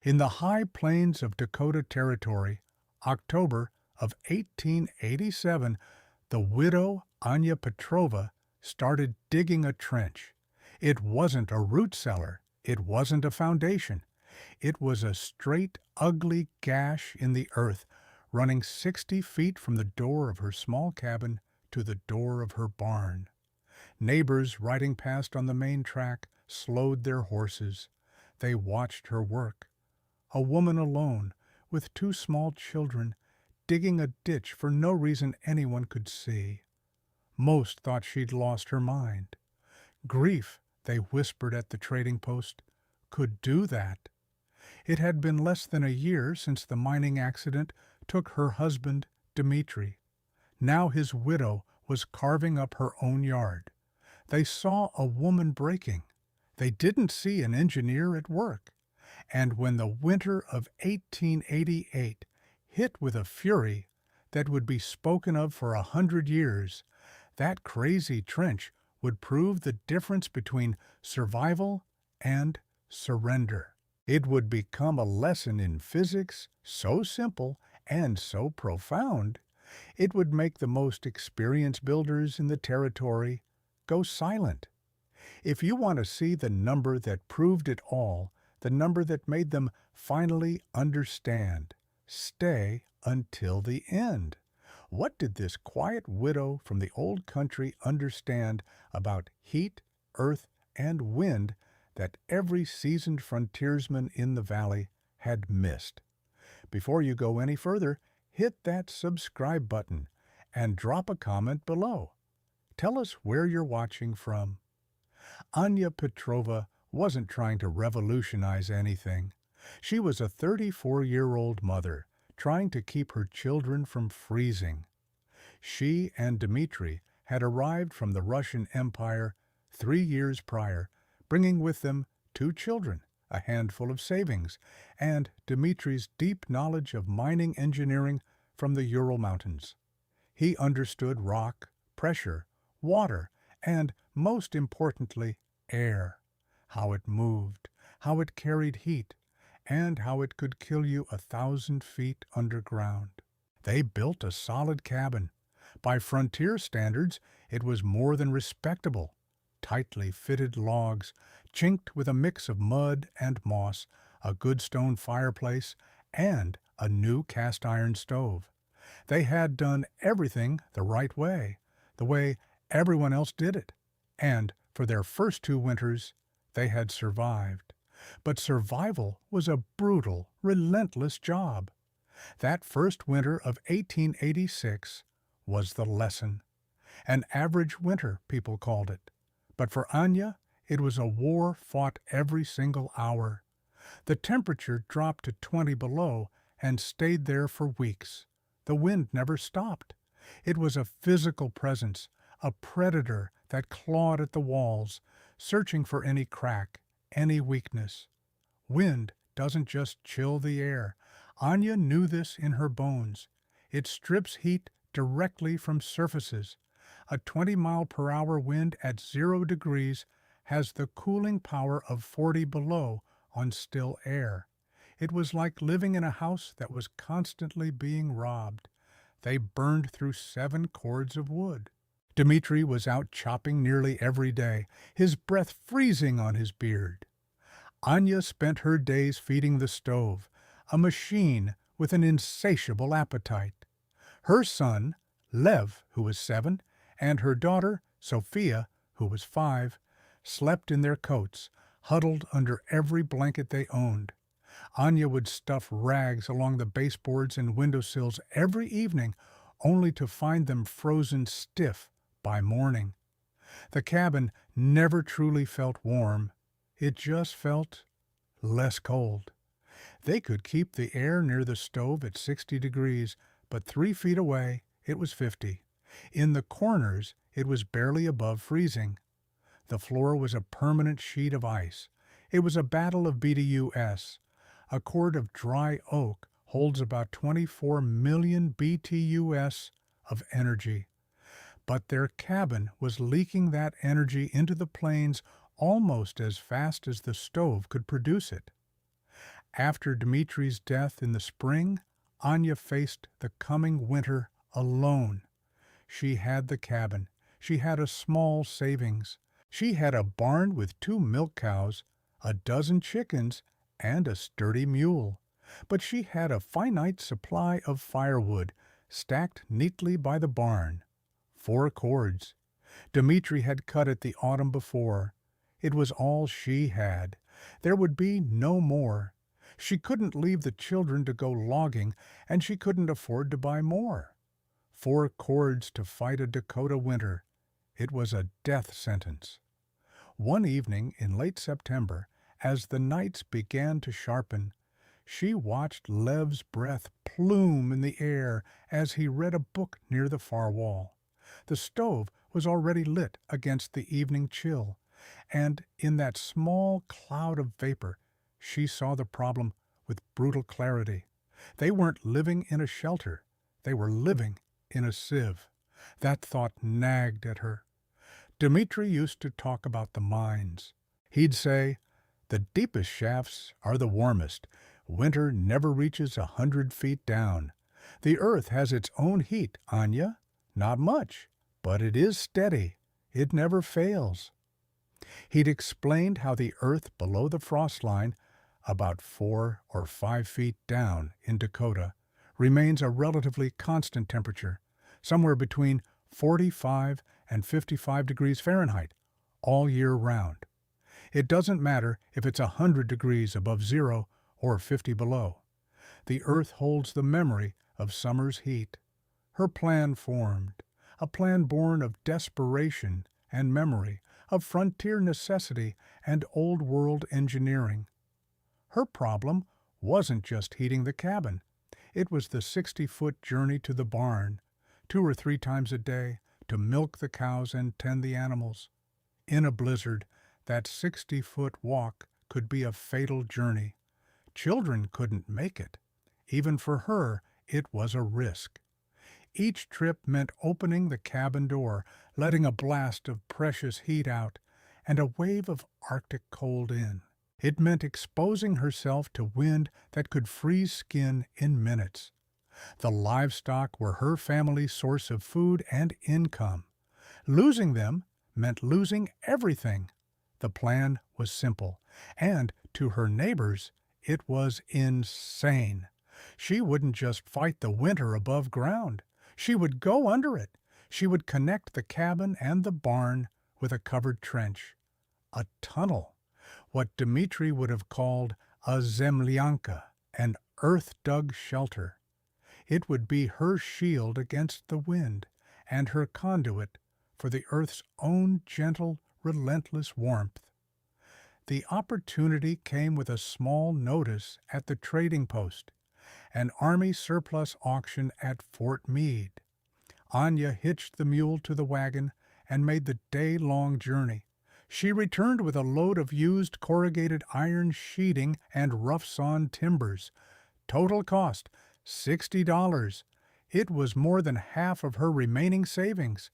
In the high plains of Dakota Territory, October of 1887, the widow Anya Petrova started digging a trench. It wasn't a root cellar. It wasn't a foundation. It was a straight, ugly gash in the earth, running 60 feet from the door of her small cabin to the door of her barn. Neighbors riding past on the main track slowed their horses. They watched her work. A woman alone, with two small children, digging a ditch for no reason anyone could see. Most thought she'd lost her mind. Grief, they whispered at the trading post, could do that. It had been less than a year since the mining accident took her husband, Dmitri. Now his widow was carving up her own yard. They saw a woman breaking. They didn't see an engineer at work. And when the winter of 1888 hit with a fury that would be spoken of for 100 years, that crazy trench would prove the difference between survival and surrender. It would become a lesson in physics so simple and so profound, it would make the most experienced builders in the territory go silent. If you want to see the number that proved it all, the number that made them finally understand, stay until the end. What did this quiet widow from the old country understand about heat, earth, and wind that every seasoned frontiersman in the valley had missed? Before you go any further, hit that subscribe button and drop a comment below. Tell us where you're watching from. Anya Petrova wasn't trying to revolutionize anything. She was a 34-year-old mother trying to keep her children from freezing. She and Dmitri had arrived from the Russian Empire 3 years prior, bringing with them 2 children, a handful of savings, and Dmitri's deep knowledge of mining engineering from the Ural Mountains. He understood rock, pressure, water, and, most importantly, air, how it moved, how it carried heat, and how it could kill you 1,000 feet underground. They built a solid cabin. By frontier standards, it was more than respectable. Tightly fitted logs, chinked with a mix of mud and moss, a good stone fireplace, and a new cast-iron stove. They had done everything the way everyone else did it, and for their first 2 winters, they had survived. But survival was a brutal, relentless job. That first winter of 1886 was the lesson. An average winter, people called it. But for Anya, it was a war fought every single hour. The temperature dropped to 20 below and stayed there for weeks. The wind never stopped. It was a physical presence, a predator that clawed at the walls, searching for any crack, any weakness. Wind doesn't just chill the air. Anya knew this in her bones. It strips heat directly from surfaces. A 20-mile-per-hour wind at 0 degrees has the cooling power of 40 below on still air. It was like living in a house that was constantly being robbed. They burned through 7 cords of wood. Dmitri was out chopping nearly every day, his breath freezing on his beard. Anya spent her days feeding the stove, a machine with an insatiable appetite. Her son, Lev, who was 7, and her daughter, Sophia, who was 5, slept in their coats, huddled under every blanket they owned. Anya would stuff rags along the baseboards and windowsills every evening, only to find them frozen stiff by morning. The cabin never truly felt warm. It just felt less cold. They could keep the air near the stove at 60 degrees, but 3 feet away it was 50. In the corners it was barely above freezing. The floor was a permanent sheet of ice. It was a battle of BTUs. A cord of dry oak holds about 24 million BTUs of energy. But their cabin was leaking that energy into the plains almost as fast as the stove could produce it. After Dmitri's death in the spring, Anya faced the coming winter alone. She had the cabin. She had a small savings. She had a barn with 2 milk cows, a dozen chickens, and a sturdy mule. But she had a finite supply of firewood, stacked neatly by the barn. 4 cords. Dmitri had cut it the autumn before. It was all she had. There would be no more. She couldn't leave the children to go logging, and she couldn't afford to buy more. 4 cords to fight a Dakota winter. It was a death sentence. One evening in late September, as the nights began to sharpen, she watched Lev's breath plume in the air as he read a book near the far wall. The stove was already lit against the evening chill, and in that small cloud of vapor she saw the problem with brutal clarity. They weren't living in a shelter. They were living in a sieve. That thought nagged at her. Dmitri used to talk about the mines. He'd say, "The deepest shafts are the warmest. Winter never reaches 100 feet down. The earth has its own heat, Anya. Not much, but it is steady. It never fails." He'd explained how the earth below the frost line, about 4 or 5 feet down in Dakota, remains a relatively constant temperature, somewhere between 45 and 55 degrees Fahrenheit, all year round. It doesn't matter if it's 100 degrees above zero or 50 below. The earth holds the memory of summer's heat. Her plan formed, a plan born of desperation and memory, of frontier necessity and old-world engineering. Her problem wasn't just heating the cabin. It was the 60-foot journey to the barn, 2 or 3 times a day, to milk the cows and tend the animals. In a blizzard, that 60-foot walk could be a fatal journey. Children couldn't make it. Even for her, it was a risk. Each trip meant opening the cabin door, letting a blast of precious heat out, and a wave of Arctic cold in. It meant exposing herself to wind that could freeze skin in minutes. The livestock were her family's source of food and income. Losing them meant losing everything. The plan was simple, and to her neighbors, it was insane. She wouldn't just fight the winter above ground. She would go under it. She would connect the cabin and the barn with a covered trench. A tunnel. What Dmitri would have called a zemlyanka, an earth-dug shelter. It would be her shield against the wind, and her conduit for the earth's own gentle, relentless warmth. The opportunity came with a small notice at the trading post, an Army surplus auction at Fort Meade. Anya hitched the mule to the wagon and made the day-long journey. She returned with a load of used corrugated iron sheeting and rough-sawn timbers. Total cost, $60. It was more than half of her remaining savings.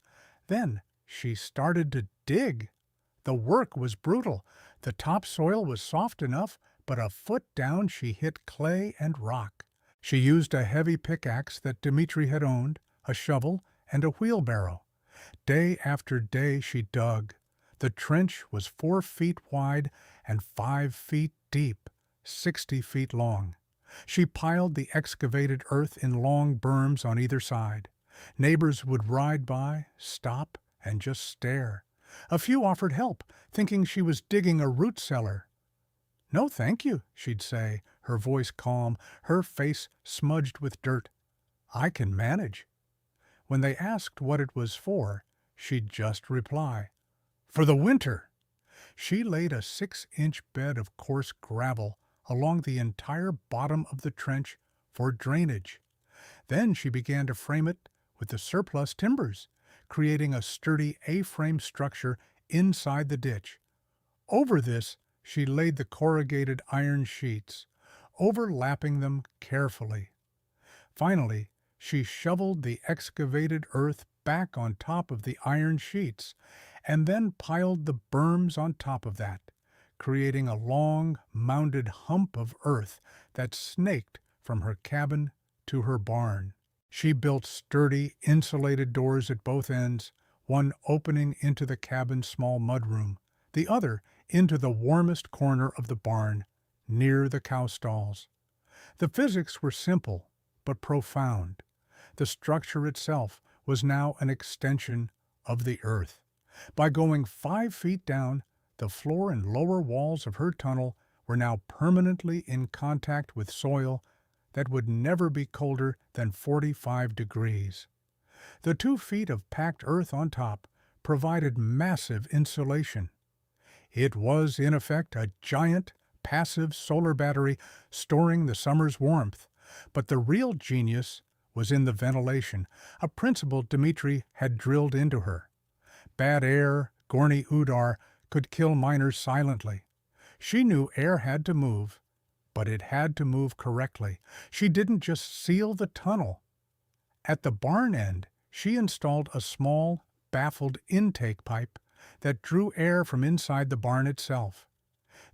Then she started to dig. The work was brutal. The topsoil was soft enough, but a foot down she hit clay and rock. She used a heavy pickaxe that Dmitri had owned, a shovel, and a wheelbarrow. Day after day she dug. The trench was 4 feet wide and 5 feet deep, 60 feet long. She piled the excavated earth in long berms on either side. Neighbors would ride by, stop, and just stare. A few offered help, thinking she was digging a root cellar. "No, thank you," she'd say, her voice calm, her face smudged with dirt. "I can manage." When they asked what it was for, she'd just reply, "For the winter." She laid a 6-inch bed of coarse gravel along the entire bottom of the trench for drainage. Then she began to frame it with the surplus timbers, creating a sturdy A-frame structure inside the ditch. Over this, she laid the corrugated iron sheets, overlapping them carefully. Finally, she shoveled the excavated earth back on top of the iron sheets, and then piled the berms on top of that, creating a long, mounded hump of earth that snaked from her cabin to her barn. She built sturdy, insulated doors at both ends, one opening into the cabin's small mudroom, the other into the warmest corner of the barn, near the cow stalls. The physics were simple, but profound. The structure itself was now an extension of the earth. By going 5 feet down, the floor and lower walls of her tunnel were now permanently in contact with soil that would never be colder than 45 degrees. The 2 feet of packed earth on top provided massive insulation. It was, in effect, a giant, passive solar battery storing the summer's warmth, but the real genius was in the ventilation, a principle Dmitri had drilled into her. Bad air, Gorny Udar, could kill miners silently. She knew air had to move, but it had to move correctly. She didn't just seal the tunnel. At the barn end, she installed a small, baffled intake pipe that drew air from inside the barn itself.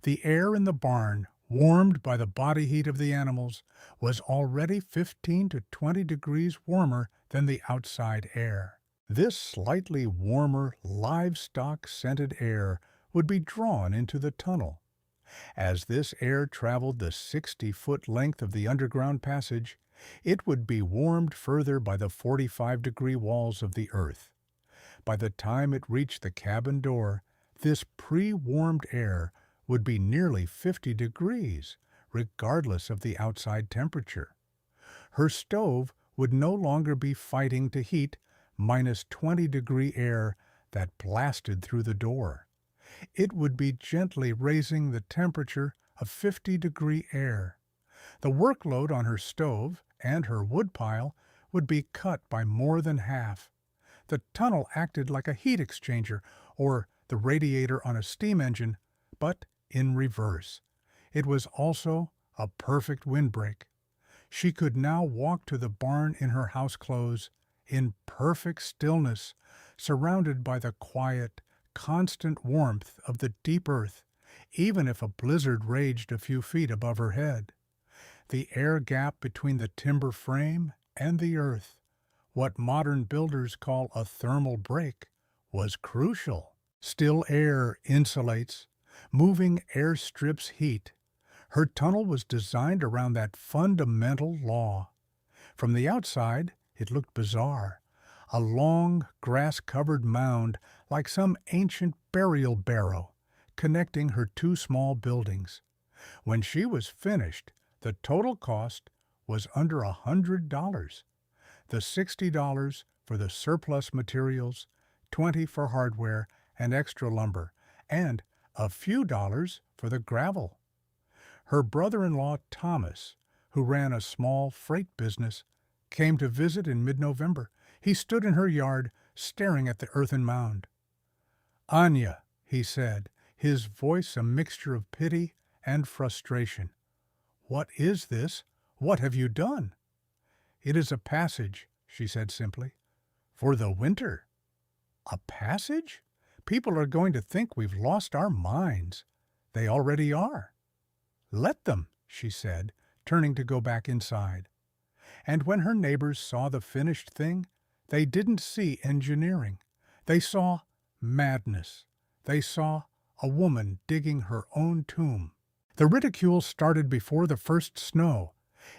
The air in the barn, warmed by the body heat of the animals, was already 15 to 20 degrees warmer than the outside air. This slightly warmer, livestock-scented air would be drawn into the tunnel. As this air traveled the 60-foot length of the underground passage, it would be warmed further by the 45-degree walls of the earth. By the time it reached the cabin door, this pre-warmed air would be nearly 50 degrees, regardless of the outside temperature. Her stove would no longer be fighting to heat minus 20-degree air that blasted through the door. It would be gently raising the temperature of 50-degree air. The workload on her stove and her woodpile would be cut by more than half. The tunnel acted like a heat exchanger or the radiator on a steam engine, but in reverse. It was also a perfect windbreak. She could now walk to the barn in her house clothes, in perfect stillness, surrounded by the quiet, constant warmth of the deep earth, even if a blizzard raged a few feet above her head. The air gap between the timber frame and the earth, what modern builders call a thermal break, was crucial. Still air insulates. Moving air strips heat. Her tunnel was designed around that fundamental law. From the outside, it looked bizarre. A long, grass-covered mound like some ancient burial barrow, connecting her two small buildings. When she was finished, the total cost was under $100. The $60 for the surplus materials, $20 for hardware and extra lumber, and a few dollars for the gravel. Her brother-in-law, Thomas, who ran a small freight business, came to visit in mid-November. He stood in her yard, staring at the earthen mound. "Anya," he said, his voice a mixture of pity and frustration. "What is this? What have you done?" "It is a passage," she said simply. "For the winter." "A passage? People are going to think we've lost our minds." "They already are." "Let them," she said, turning to go back inside. And when her neighbors saw the finished thing, they didn't see engineering. They saw madness. They saw a woman digging her own tomb. The ridicule started before the first snow.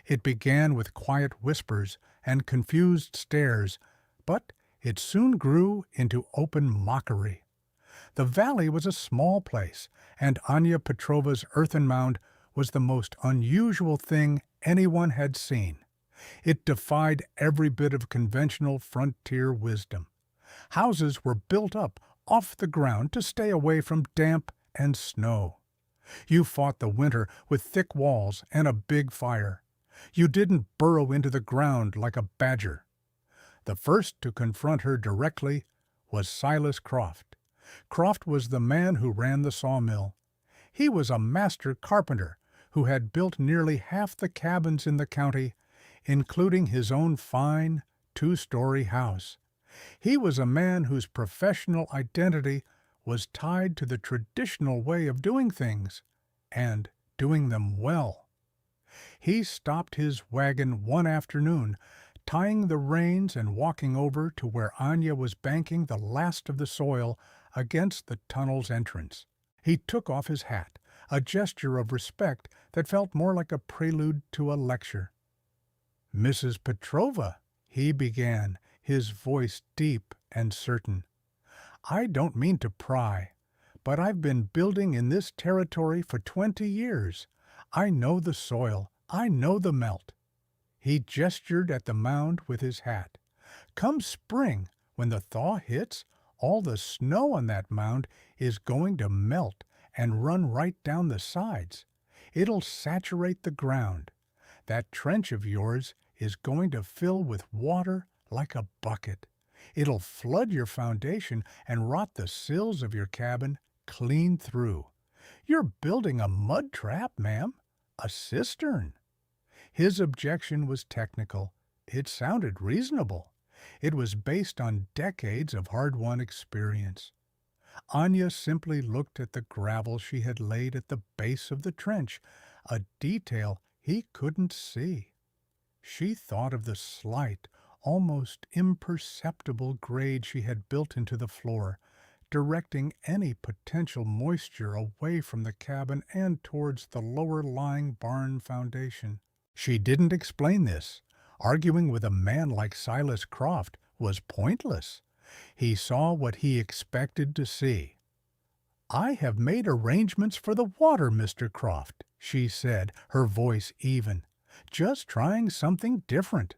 It began with quiet whispers and confused stares, but it soon grew into open mockery. The valley was a small place, and Anya Petrova's earthen mound was the most unusual thing anyone had seen. It defied every bit of conventional frontier wisdom. Houses were built up off the ground to stay away from damp and snow. You fought the winter with thick walls and a big fire. You didn't burrow into the ground like a badger. The first to confront her directly was Silas Croft. Croft was the man who ran the sawmill. He was a master carpenter who had built nearly half the cabins in the county, including his own fine, two-story house. He was a man whose professional identity was tied to the traditional way of doing things, and doing them well. He stopped his wagon one afternoon, tying the reins and walking over to where Anya was banking the last of the soil against the tunnel's entrance. He took off his hat, a gesture of respect that felt more like a prelude to a lecture. "Mrs. Petrova," he began, his voice deep and certain, "I don't mean to pry, but I've been building in this territory for 20 years. I know the soil. I know the melt." He gestured at the mound with his hat. "Come spring, when the thaw hits, all the snow on that mound is going to melt and run right down the sides. It'll saturate the ground. That trench of yours is going to fill with water like a bucket. It'll flood your foundation and rot the sills of your cabin clean through. You're building a mud trap, ma'am, a cistern." His objection was technical. It sounded reasonable. It was based on decades of hard-won experience. Anya simply looked at the gravel she had laid at the base of the trench, a detail he couldn't see. She thought of the slight, almost imperceptible grade she had built into the floor, directing any potential moisture away from the cabin and towards the lower-lying barn foundation. She didn't explain this. Arguing with a man like Silas Croft was pointless. He saw what he expected to see. "I have made arrangements for the water, Mr. Croft," she said, her voice even. "Just trying something different."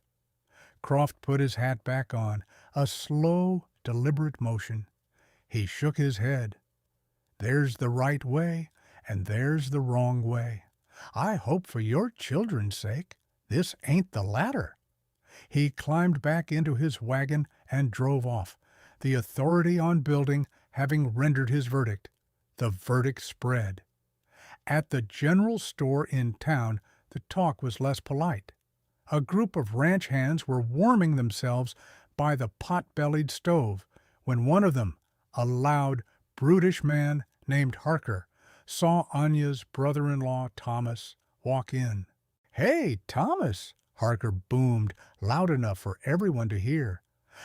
Croft put his hat back on, a slow, deliberate motion. He shook his head. "There's the right way, and there's the wrong way. I hope for your children's sake this ain't the latter." He climbed back into his wagon and drove off, the authority on building having rendered his verdict. The verdict spread. At the general store in town, the talk was less polite. A group of ranch hands were warming themselves by the pot-bellied stove when one of them, a loud, brutish man named Harker, saw Anya's brother-in-law, Thomas, walk in. "Hey, Thomas!" Harker boomed, loud enough for everyone to hear.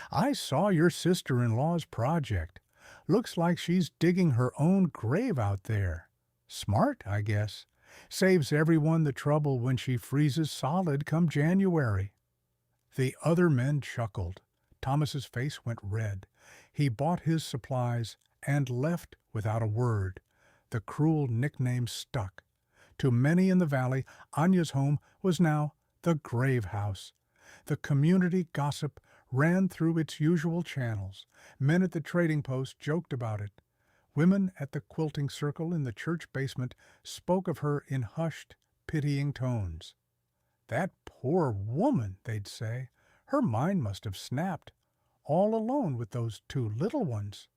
"I saw your sister-in-law's project. Looks like she's digging her own grave out there. Smart, I guess. Saves everyone the trouble when she freezes solid come January." The other men chuckled. Thomas's face went red. He bought his supplies and left without a word. The cruel nickname stuck. To many in the valley, Anya's home was now the grave house. The community gossip ran through its usual channels. Men at the trading post joked about it. Women at the quilting circle in the church basement spoke of her in hushed, pitying tones. "That poor woman," they'd say. "Her mind must have snapped. All alone with those two little ones."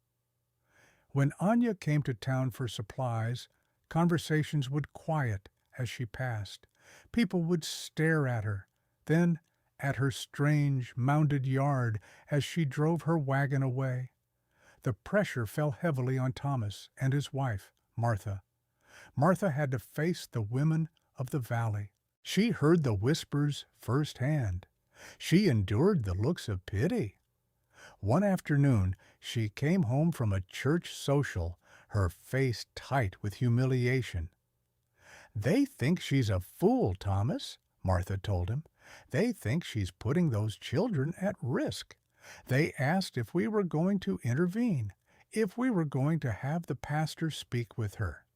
When Anya came to town for supplies, conversations would quiet as she passed. People would stare at her, then at her strange, mounded yard as she drove her wagon away. The pressure fell heavily on Thomas and his wife, Martha. Martha had to face the women of the valley. She heard the whispers firsthand. She endured the looks of pity. One afternoon, she came home from a church social, her face tight with humiliation. "They think she's a fool, Thomas," Martha told him. "They think she's putting those children at risk. They asked if we were going to intervene, if we were going to have the pastor speak with her."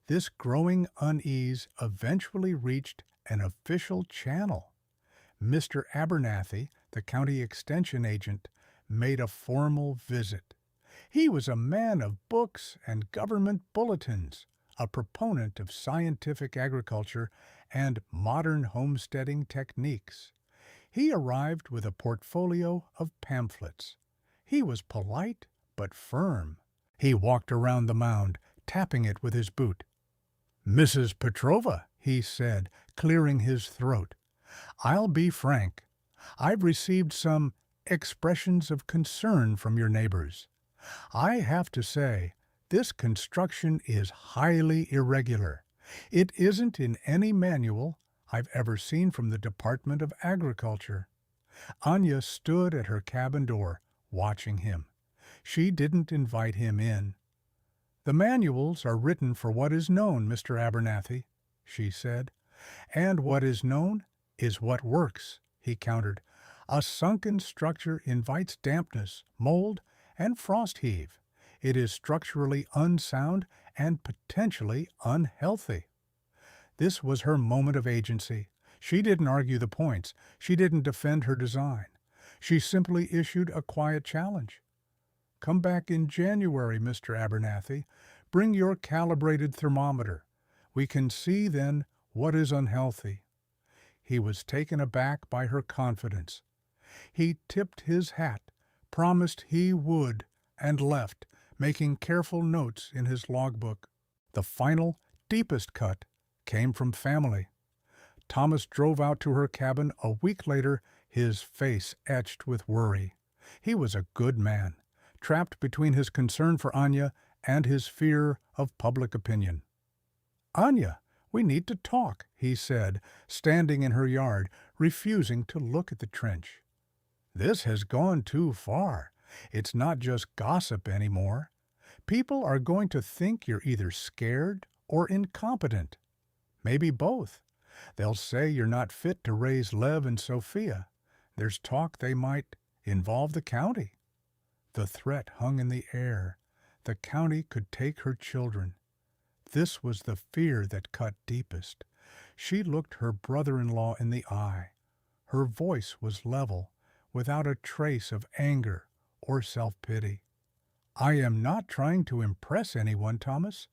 This growing unease eventually reached an official channel. Mr. Abernathy, the county extension agent, made a formal visit. He was a man of books and government bulletins, a proponent of scientific agriculture and modern homesteading techniques. He arrived with a portfolio of pamphlets. He was polite but firm. He walked around the mound, tapping it with his boot. "Mrs. Petrova," he said, clearing his throat, "I'll be frank. I've received some expressions of concern from your neighbors. I have to say, this construction is highly irregular. It isn't in any manual I've ever seen from the Department of Agriculture. Anya stood at her cabin door, watching him. She didn't invite him in. "The manuals are written for what is known, Mr. Abernathy," she said. "And what is known is what works," he countered. "A sunken structure invites dampness, mold, and frost heave. It is structurally unsound and potentially unhealthy." This was her moment of agency. She didn't argue the points. She didn't defend her design. She simply issued a quiet challenge. "Come back in January, Mr. Abernathy. Bring your calibrated thermometer. We can see then what is unhealthy." He was taken aback by her confidence. He tipped his hat, promised he would, and left, making careful notes in his logbook. The final, deepest cut came from family. Thomas drove out to her cabin a week later, his face etched with worry. He was a good man, trapped between his concern for Anya and his fear of public opinion. "Anya, we need to talk," he said, standing in her yard, refusing to look at the trench. "This has gone too far. It's not just gossip anymore. People are going to think you're either scared or incompetent. Maybe both. They'll say you're not fit to raise Lev and Sophia. There's talk they might involve the county." The threat hung in the air. The county could take her children. This was the fear that cut deepest. She looked her brother-in-law in the eye. Her voice was level, without a trace of anger or self-pity. "I am not trying to impress anyone, Thomas.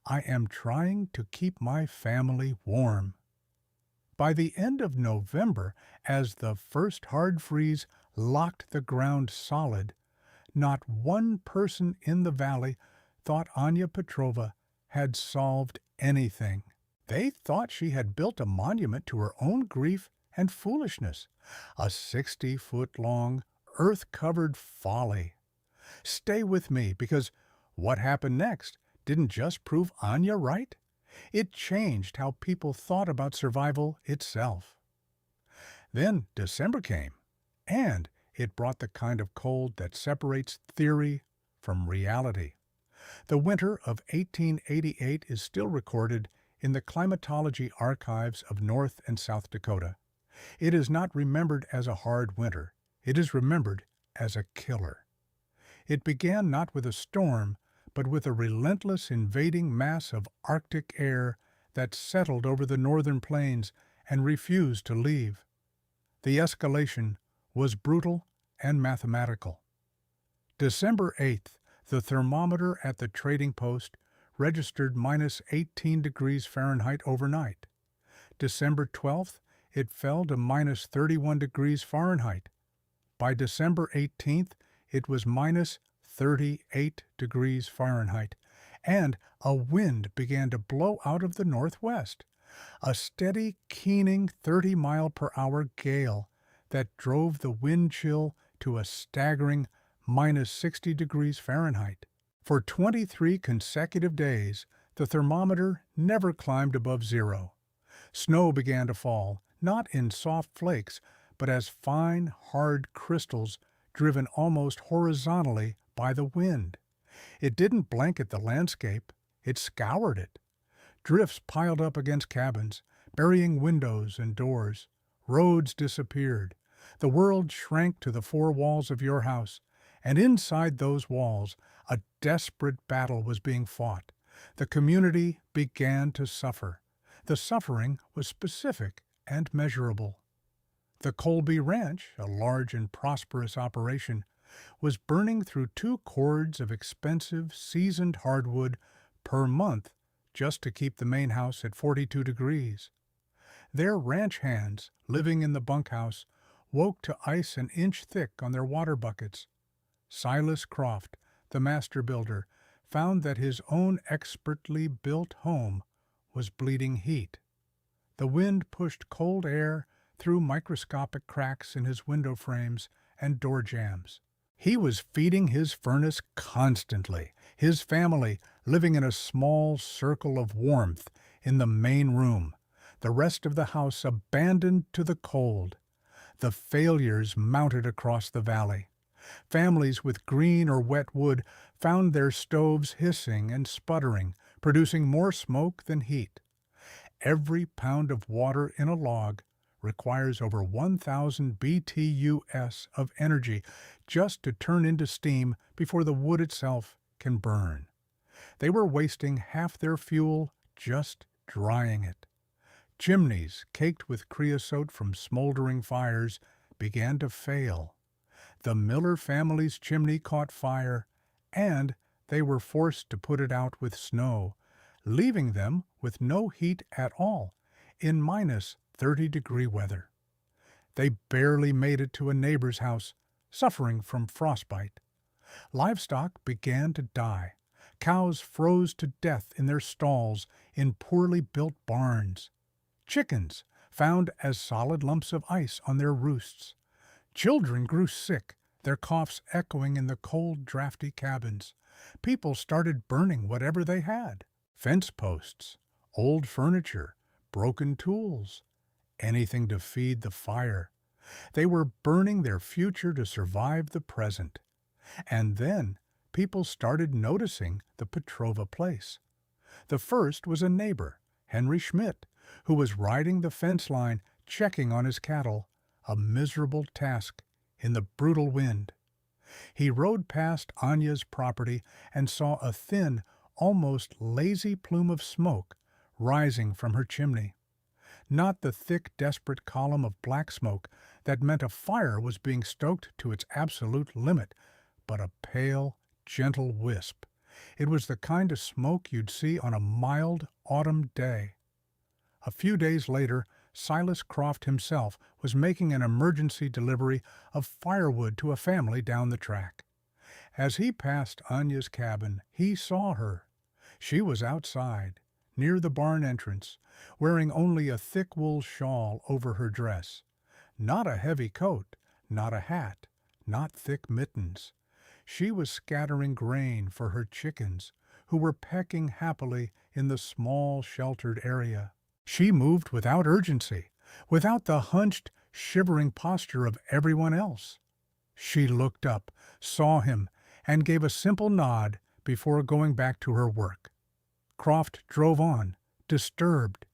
I am trying to keep my family warm." By the end of November, as the first hard freeze locked the ground solid, not one person in the valley thought Anya Petrova had solved anything. They thought she had built a monument to her own grief and foolishness, a 60-foot-long, earth-covered folly. Stay with me, because what happened next didn't just prove Anya right. It changed how people thought about survival itself. Then December came, and it brought the kind of cold that separates theory from reality. The winter of 1888 is still recorded in the climatology archives of North and South Dakota. It is not remembered as a hard winter. It is remembered as a killer. It began not with a storm, but with a relentless invading mass of Arctic air that settled over the northern plains and refused to leave. The escalation was brutal and mathematical. December 8th, the thermometer at the trading post registered minus 18 degrees Fahrenheit overnight. December 12th, it fell to minus 31 degrees Fahrenheit. By December 18th, it was minus 38 degrees Fahrenheit, and a wind began to blow out of the northwest, a steady, keening 30-mile-per-hour gale that drove the wind chill to a staggering minus 60 degrees Fahrenheit. For 23 consecutive days, the thermometer never climbed above zero. Snow began to fall, not in soft flakes, but as fine, hard crystals driven almost horizontally by the wind. It didn't blanket the landscape, it scoured it. Drifts piled up against cabins, burying windows and doors. Roads disappeared. The world shrank to the four walls of your house, and inside those walls a desperate battle was being fought. The community began to suffer. The suffering was specific and measurable. The Colby Ranch, a large and prosperous operation, was burning through 2 cords of expensive, seasoned hardwood per month just to keep the main house at 42 degrees. Their ranch hands, living in the bunkhouse, woke to ice an inch thick on their water buckets. Silas Croft, the master builder, found that his own expertly built home was bleeding heat. The wind pushed cold air through microscopic cracks in his window frames and door jambs. He was feeding his furnace constantly, his family living in a small circle of warmth in the main room, the rest of the house abandoned to the cold. The failures mounted across the valley. Families with green or wet wood found their stoves hissing and sputtering, producing more smoke than heat. Every pound of water in a log requires over 1,000 BTUs of energy just to turn into steam before the wood itself can burn. They were wasting half their fuel just drying it. Chimneys, caked with creosote from smoldering fires, began to fail. The Miller family's chimney caught fire, and they were forced to put it out with snow, leaving them with no heat at all in minus 30-degree weather. They barely made it to a neighbor's house, suffering from frostbite. Livestock began to die. Cows froze to death in their stalls in poorly built barns. Chickens found as solid lumps of ice on their roosts. Children grew sick, their coughs echoing in the cold, drafty cabins. People started burning whatever they had: fence posts, old furniture, broken tools, anything to feed the fire. They were burning their future to survive the present. And then people started noticing the Petrova place. The first was a neighbor, Henry Schmidt, who was riding the fence line, checking on his cattle, a miserable task in the brutal wind. He rode past Anya's property and saw a thin, almost lazy plume of smoke rising from her chimney. Not the thick, desperate column of black smoke that meant a fire was being stoked to its absolute limit, but a pale, gentle wisp. It was the kind of smoke you'd see on a mild autumn day. A few days later, Silas Croft himself was making an emergency delivery of firewood to a family down the track. As he passed Anya's cabin, he saw her. She was outside, near the barn entrance, wearing only a thick wool shawl over her dress. Not a heavy coat, not a hat, not thick mittens. She was scattering grain for her chickens, who were pecking happily in the small, sheltered area. She moved without urgency, without the hunched, shivering posture of everyone else. She looked up, saw him, and gave a simple nod before going back to her work. Croft drove on, disturbed.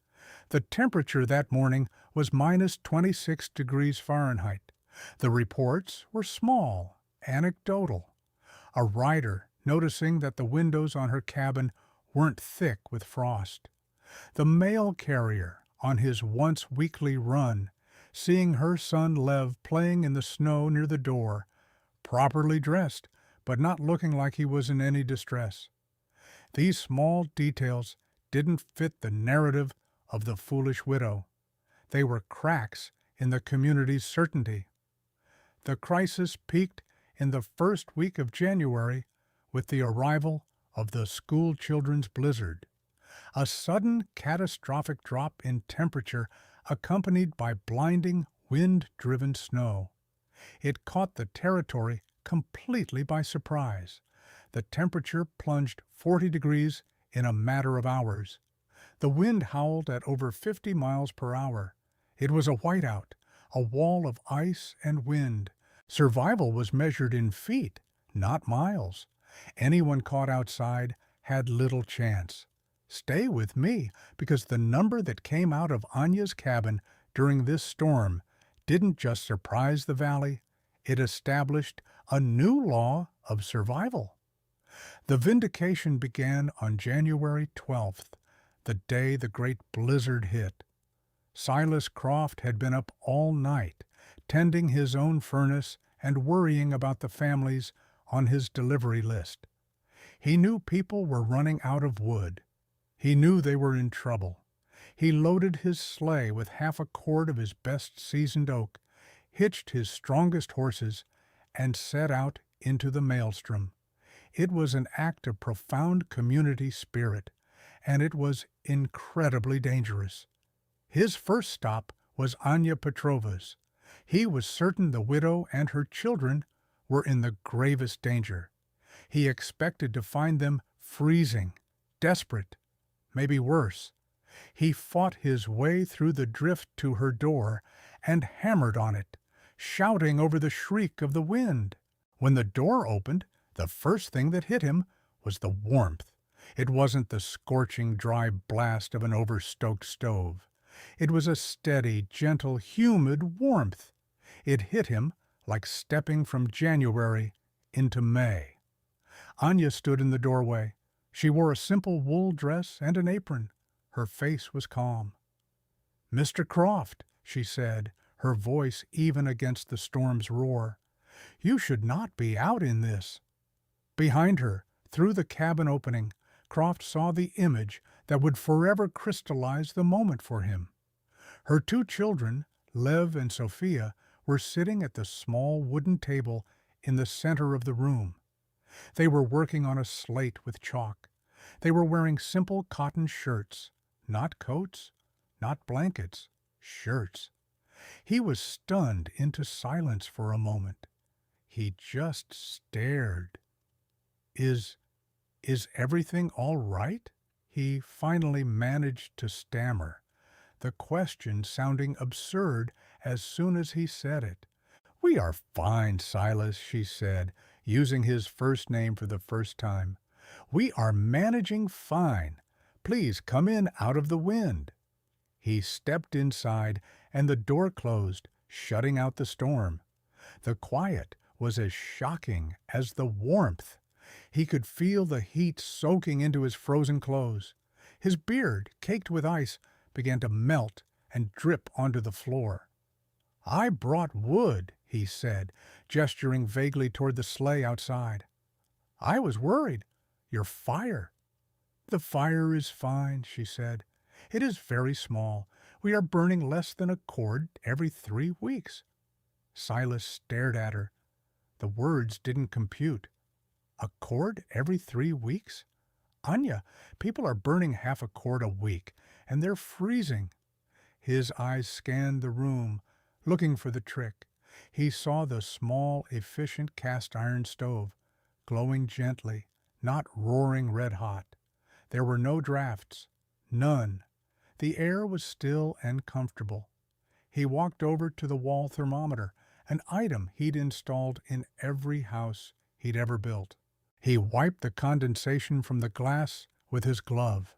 The temperature that morning was minus 26 degrees Fahrenheit. The reports were small, anecdotal. A rider noticing that the windows on her cabin weren't thick with frost. The mail carrier on his once-weekly run, seeing her son Lev playing in the snow near the door, properly dressed, but not looking like he was in any distress. These small details didn't fit the narrative of the foolish widow. They were cracks in the community's certainty. The crisis peaked in the first week of January with the arrival of the school children's blizzard. A sudden catastrophic drop in temperature accompanied by blinding, wind-driven snow. It caught the territory completely by surprise. The temperature plunged 40 degrees in a matter of hours. The wind howled at over 50 miles per hour. It was a whiteout, a wall of ice and wind. Survival was measured in feet, not miles. Anyone caught outside had little chance. Stay with me, because the number that came out of Anya's cabin during this storm didn't just surprise the valley, it established a new law of survival. The vindication began on January 12th, the day the great blizzard hit. Silas Croft had been up all night, tending his own furnace and worrying about the families on his delivery list. He knew people were running out of wood. He knew they were in trouble. He loaded his sleigh with half a cord of his best seasoned oak, hitched his strongest horses, and set out into the maelstrom. It was an act of profound community spirit, and it was incredibly dangerous. His first stop was Anya Petrova's. He was certain the widow and her children were in the gravest danger. He expected to find them freezing, desperate, maybe worse. He fought his way through the drift to her door and hammered on it, shouting over the shriek of the wind. When the door opened, the first thing that hit him was the warmth. It wasn't the scorching, dry blast of an overstoked stove. It was a steady, gentle, humid warmth. It hit him like stepping from January into May. Anya stood in the doorway. She wore a simple wool dress and an apron. Her face was calm. "Mr. Croft," she said, her voice even against the storm's roar, "you should not be out in this." Behind her, through the cabin opening, Croft saw the image that would forever crystallize the moment for him. Her two children, Lev and Sophia, were sitting at the small wooden table in the center of the room. They were working on a slate with chalk. They were wearing simple cotton shirts, not coats, not blankets, shirts. He was stunned into silence for a moment. He just stared. Is everything all right?" he finally managed to stammer, the question sounding absurd as soon as he said it. "We are fine, Silas," she said, using his first name for the first time. "We are managing fine. Please come in out of the wind." He stepped inside, and the door closed, shutting out the storm. The quiet was as shocking as the warmth. He could feel the heat soaking into his frozen clothes. His beard, caked with ice, began to melt and drip onto the floor. "I brought wood," he said, gesturing vaguely toward the sleigh outside. "I was worried. Your fire." "The fire is fine," she said. "It is very small. We are burning less than a cord every 3 weeks." Silas stared at her. The words didn't compute. A cord every 3 weeks? "Anya, people are burning half a cord a week, and they're freezing." His eyes scanned the room, looking for the trick. He saw the small, efficient cast-iron stove, glowing gently, not roaring red-hot. There were no drafts. None. The air was still and comfortable. He walked over to the wall thermometer, an item he'd installed in every house he'd ever built. He wiped the condensation from the glass with his glove.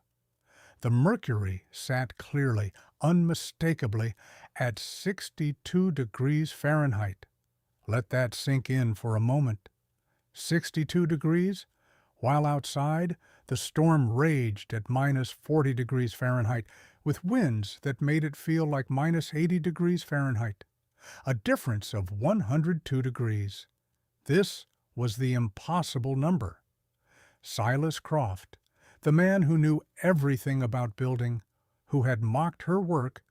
The mercury sat clearly, unmistakably, at 62 degrees Fahrenheit. Let that sink in for a moment. 62 degrees? While outside, the storm raged at minus 40 degrees Fahrenheit, with winds that made it feel like minus 80 degrees Fahrenheit. A difference of 102 degrees. This was the impossible number. Silas Croft, the man who knew everything about building, who had mocked her work,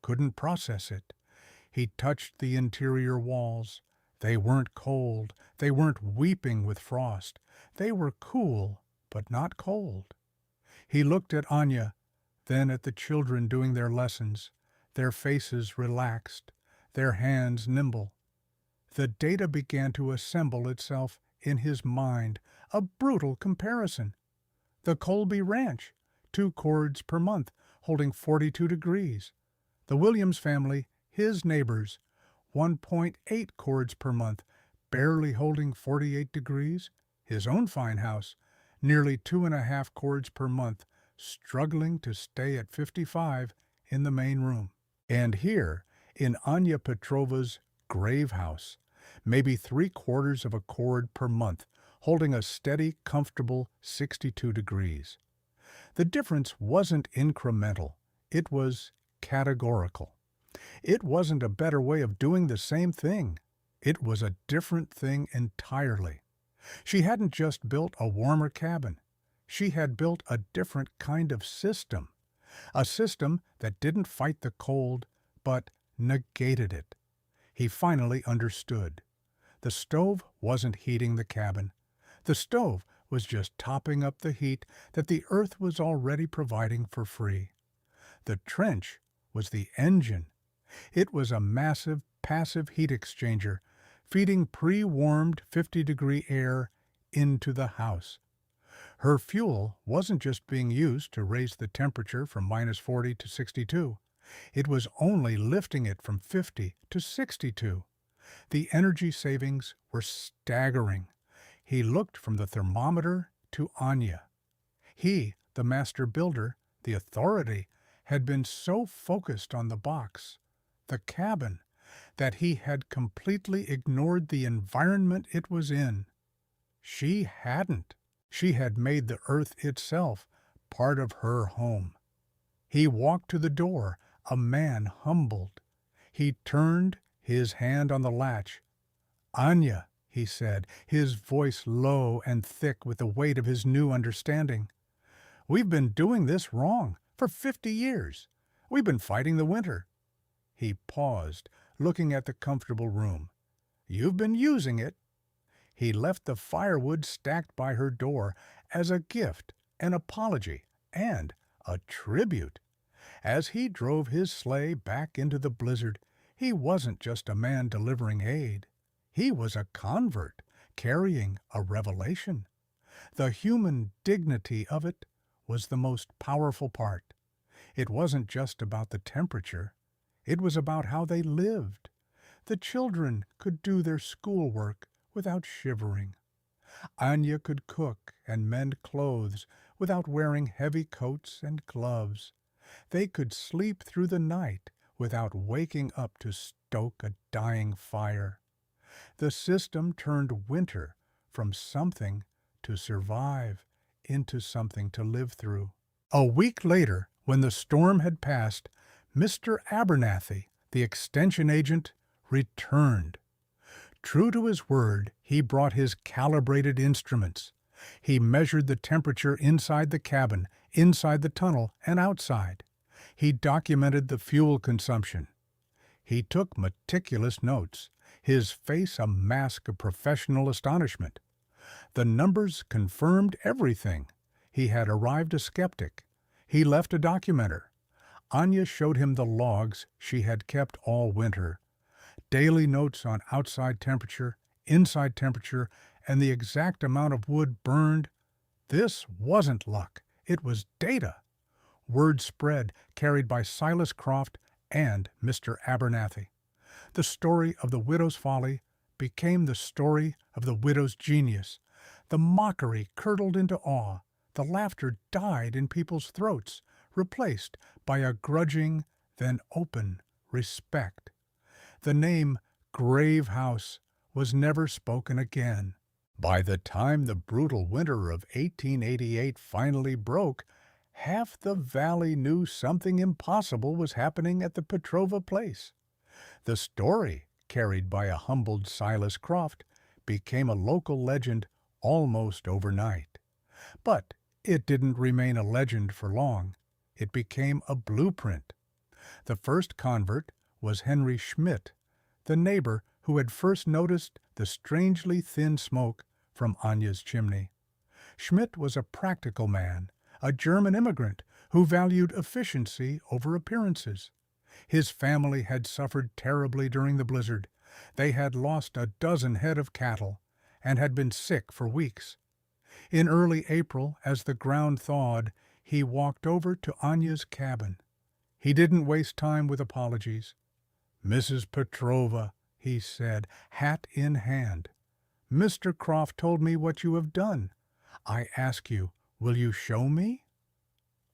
couldn't process it. He touched the interior walls. They weren't cold. They weren't weeping with frost. They were cool, but not cold. He looked at Anya, then at the children doing their lessons, their faces relaxed, their hands nimble. The data began to assemble itself in his mind, a brutal comparison. The Colby Ranch, 2 cords per month, holding 42 degrees. The Williams family, his neighbors, 1.8 cords per month, barely holding 48 degrees. His own fine house, nearly 2.5 cords per month, struggling to stay at 55 in the main room. And here, in Anya Petrova's grave house, maybe 3/4 of a cord per month, holding a steady, comfortable 62 degrees. The difference wasn't incremental. It was categorical. It wasn't a better way of doing the same thing. It was a different thing entirely. She hadn't just built a warmer cabin. She had built a different kind of system. A system that didn't fight the cold, but negated it. He finally understood. The stove wasn't heating the cabin. The stove was just topping up the heat that the earth was already providing for free. The trench was the engine. It was a massive, passive heat exchanger feeding pre-warmed 50-degree air into the house. Her fuel wasn't just being used to raise the temperature from -40 to 62. It was only lifting it from 50 to 62. The energy savings were staggering. He looked from the thermometer to Anya. He, the master builder, the authority, had been so focused on the box, the cabin, that he had completely ignored the environment it was in. She hadn't. She had made the earth itself part of her home. He walked to the door, a man humbled. He turned, his hand on the latch. "Anya," he said, his voice low and thick with the weight of his new understanding. "We've been doing this wrong for 50 years. We've been fighting the winter." He paused, looking at the comfortable room. "You've been using it." He left the firewood stacked by her door as a gift, an apology, and a tribute. As he drove his sleigh back into the blizzard, he wasn't just a man delivering aid. He was a convert, carrying a revelation. The human dignity of it was the most powerful part. It wasn't just about the temperature. It was about how they lived. The children could do their schoolwork without shivering. Anya could cook and mend clothes without wearing heavy coats and gloves. They could sleep through the night without waking up to stoke a dying fire. The system turned winter from something to survive into something to live through. A week later, when the storm had passed, Mr. Abernathy, the extension agent, returned. True to his word, he brought his calibrated instruments. He measured the temperature inside the cabin, inside the tunnel, and outside. He documented the fuel consumption. He took meticulous notes, his face a mask of professional astonishment. The numbers confirmed everything. He had arrived a skeptic. He left a documenter. Anya showed him the logs she had kept all winter. Daily notes on outside temperature, inside temperature, and the exact amount of wood burned. This wasn't luck. It was data. Word spread, carried by Silas Croft and Mr. Abernathy. The story of the widow's folly became the story of the widow's genius. The mockery curdled into awe. The laughter died in people's throats, replaced by a grudging, then open respect. The name Grave House was never spoken again. By the time the brutal winter of 1888 finally broke, half the valley knew something impossible was happening at the Petrova place. The story, carried by a humbled Silas Croft, became a local legend almost overnight. But it didn't remain a legend for long. It became a blueprint. The first convert was Henry Schmidt, the neighbor who had first noticed the strangely thin smoke from Anya's chimney. Schmidt was a practical man, a German immigrant who valued efficiency over appearances. His family had suffered terribly during the blizzard. They had lost a dozen head of cattle and had been sick for weeks. In early April, as the ground thawed, he walked over to Anya's cabin. He didn't waste time with apologies. "Mrs. Petrova," he said, hat in hand, "Mr. Croft told me what you have done. I ask you, will you show me?"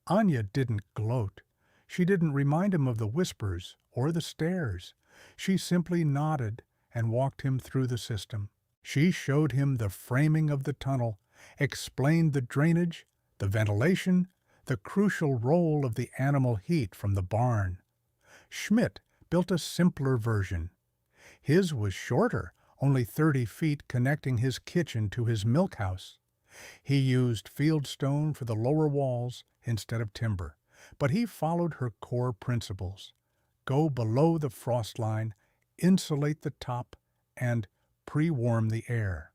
Anya didn't gloat. She didn't remind him of the whispers or the stares. She simply nodded and walked him through the system. She showed him the framing of the tunnel, explained the drainage, the ventilation, the crucial role of the animal heat from the barn. Schmidt built a simpler version. His was shorter, only 30 feet connecting his kitchen to his milk house. He used fieldstone for the lower walls instead of timber, but he followed her core principles. Go below the frost line, insulate the top, and pre-warm the air.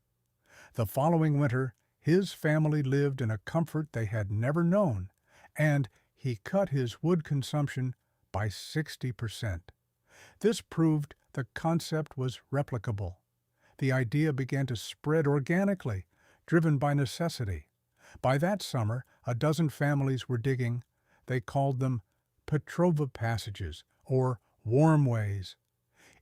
The following winter, his family lived in a comfort they had never known, and he cut his wood consumption by 60%. This proved the concept was replicable. the idea began to spread organically, driven by necessity. By that summer, a dozen families were digging. They called them Petrova passages or warm ways.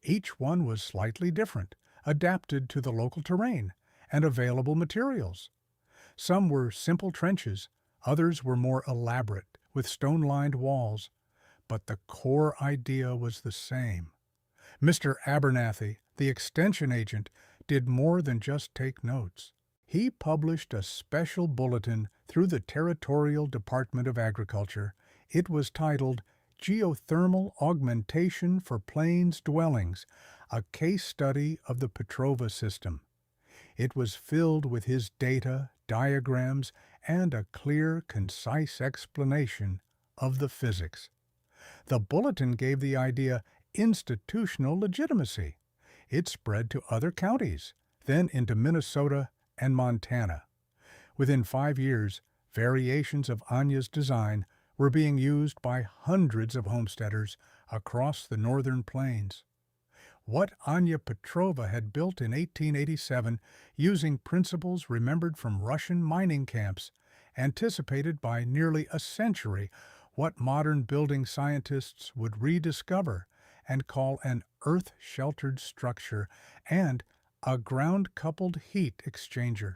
Each one was slightly different, adapted to the local terrain and available materials. Some were simple trenches, others were more elaborate, with stone-lined walls. But the core idea was the same. Mr. Abernathy, the extension agent, did more than just take notes. He published a special bulletin through the Territorial Department of Agriculture. It was titled Geothermal Augmentation for Plains Dwellings, a case study of the Petrova system. It was filled with his data, diagrams, and a clear, concise explanation of the physics. The bulletin gave the idea institutional legitimacy. It spread to other counties, then into Minnesota and Montana. Within 5 years, variations of Anya's design were being used by hundreds of homesteaders across the northern plains. What Anya Petrova had built in 1887 using principles remembered from Russian mining camps, anticipated by nearly a century what modern building scientists would rediscover and call an earth-sheltered structure and a ground-coupled heat exchanger.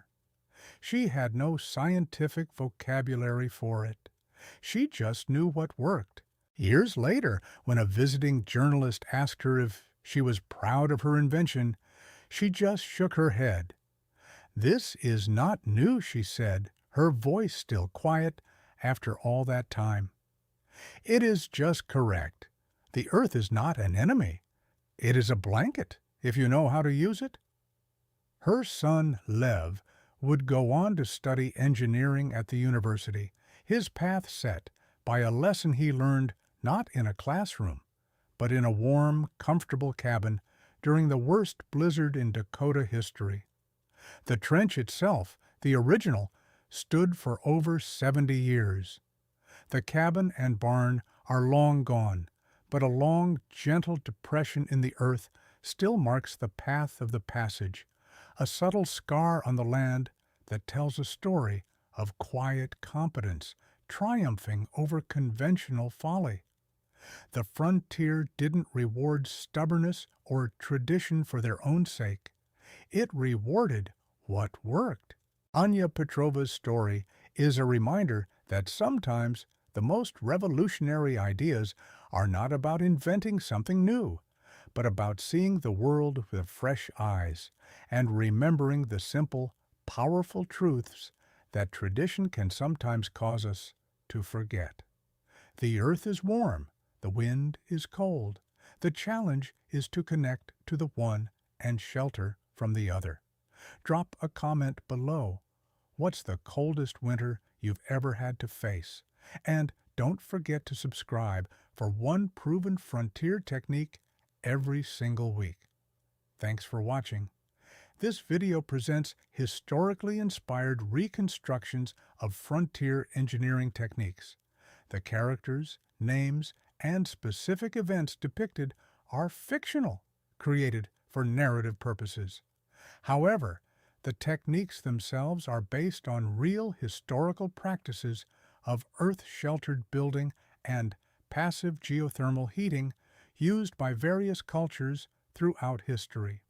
She had no scientific vocabulary for it. She just knew what worked. Years later, when a visiting journalist asked her if she was proud of her invention, she just shook her head. "This is not new," she said, her voice still quiet after all that time. "It is just correct. The earth is not an enemy. It is a blanket, if you know how to use it." Her son, Lev, would go on to study engineering at the university, his path set by a lesson he learned not in a classroom, but in a warm, comfortable cabin during the worst blizzard in Dakota history. The trench itself, the original, stood for over 70 years. The cabin and barn are long gone, but a long, gentle depression in the earth still marks the path of the passage, a subtle scar on the land that tells a story of quiet competence triumphing over conventional folly. The frontier didn't reward stubbornness or tradition for their own sake. It rewarded what worked. Anya Petrova's story is a reminder that sometimes the most revolutionary ideas are not about inventing something new, but about seeing the world with fresh eyes and remembering the simple, powerful truths that tradition can sometimes cause us to forget. The earth is warm, the wind is cold. The challenge is to connect to the one and shelter from the other. Drop a comment below. What's the coldest winter you've ever had to face? And don't forget to subscribe for one proven frontier technique every single week. Thanks for watching. This video presents historically inspired reconstructions of frontier engineering techniques. The characters, names, and specific events depicted are fictional, created for narrative purposes. However, the techniques themselves are based on real historical practices of earth-sheltered building and passive geothermal heating used by various cultures throughout history.